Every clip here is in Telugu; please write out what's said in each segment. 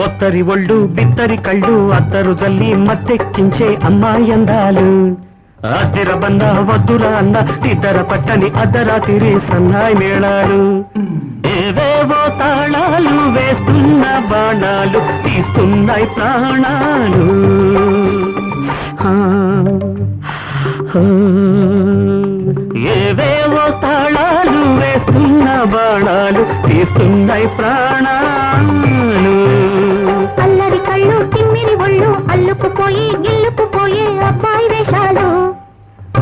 ఒత్తరి ఒళ్ళు బిత్తరి కళ్ళు అత్తరు జల్లి మత్తెక్కించే అమ్మాయి అందాలు అద్దెర బంద వద్దుర అన్న ఇద్దర పట్టని అర్ధరాత్రి సన్నాయి మేళాలు ఏవేవో తాళాలు వేస్తున్న బాణాలు తీస్తున్నాయి ప్రాణాలు ఏవేవో తాళాలు వేస్తున్న బాణాలు తీస్తున్నాయి ప్రాణాలు అల్లరి కళ్ళు తిమ్మిరి ఒళ్ళు అల్లుకుపోయి గిల్లుకుపోయే అబ్బాయి వేషాలు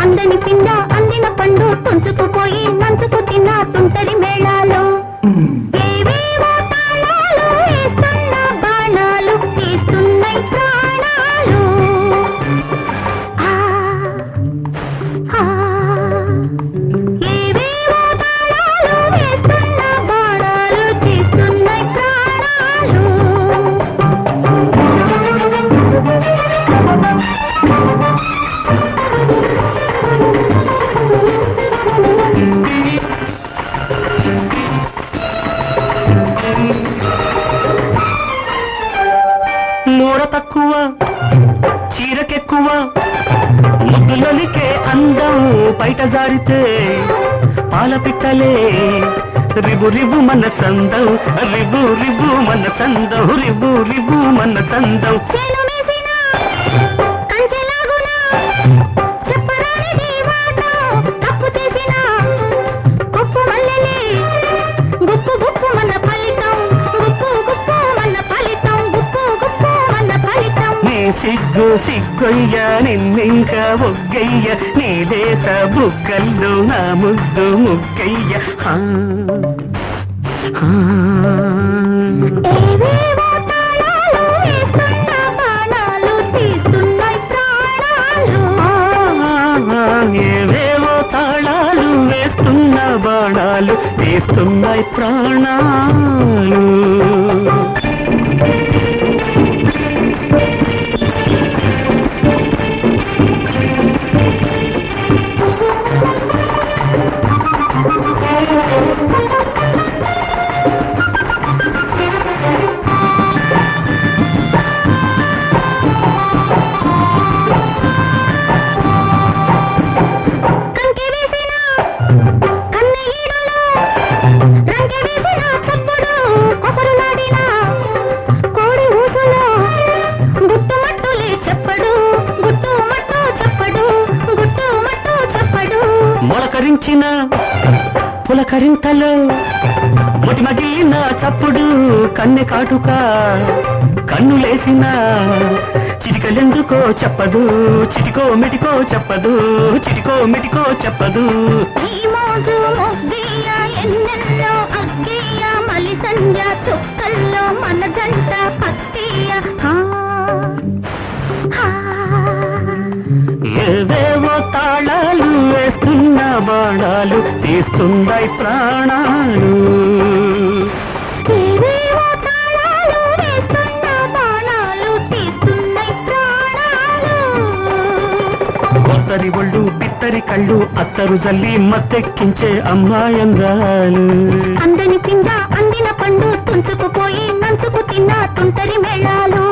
అందని పిండ అందిన పండు తుంచుకుపోయి నంచుకు తిన్న తుంటరి మేళాలు ఏవేవో తాళాలు వేస్తున్న బాణాలు తీస్తున్నాయి ప్రాణాలు ఏవేవో తాళాలు వేస్తున్న బాణాలు తీస్తున్నాయి ప్రాణాలు మూర తక్కువ చీరకెక్కువ ముద్దులొలికే అందం బయట జారితే పాల పిట్టలే రిబు రిబు మన సందం రిబు రిబు మన సందం రిబు రిబు మన సందం సిగ్గు సిగ్గొయ్య నిన్నింక ఒగ్గయ్య నీలేత బుగ్గల్లో నా ముద్దు ముగ్గయ్య ఏవేవో తాళాలు వేస్తున్న బాణాలు తీస్తున్నాయి ప్రాణాలు ఏవేవో తాళాలు వేస్తున్న బాణాలు తీస్తున్నాయి ప్రాణాలు మొలకరించిన పులకరింతలో మొటిమగిలిన చప్పుడు కన్నె కాటుక కన్నులేసిన చిటికలెందుకో చెప్పదు చిటికో మిటికో చెప్పదు చిటికో మిటికో చెప్పదు ఎన్నెన్నో అగ్గయ్య మలి సంధ్య చుక్కల్లో మన జంట పక్కయ్య ఏవేవో తాళాలు వేస్తున్న బాణాలు తీస్తున్నాయి ప్రాణాలు ఏవేవో తాళాలు వేస్తున్న బాణాలు తీస్తున్నాయి ప్రాణాలు ఒత్తరి ఒళ్ళు బిత్తరి కళ్ళు అత్తరు జల్లి మత్తెక్కించే అమ్మాయందాలు అందని పిండ అందిన పండు తుంచుకుపోయి నంచుకు తిన్న తుంటరి మేళాలు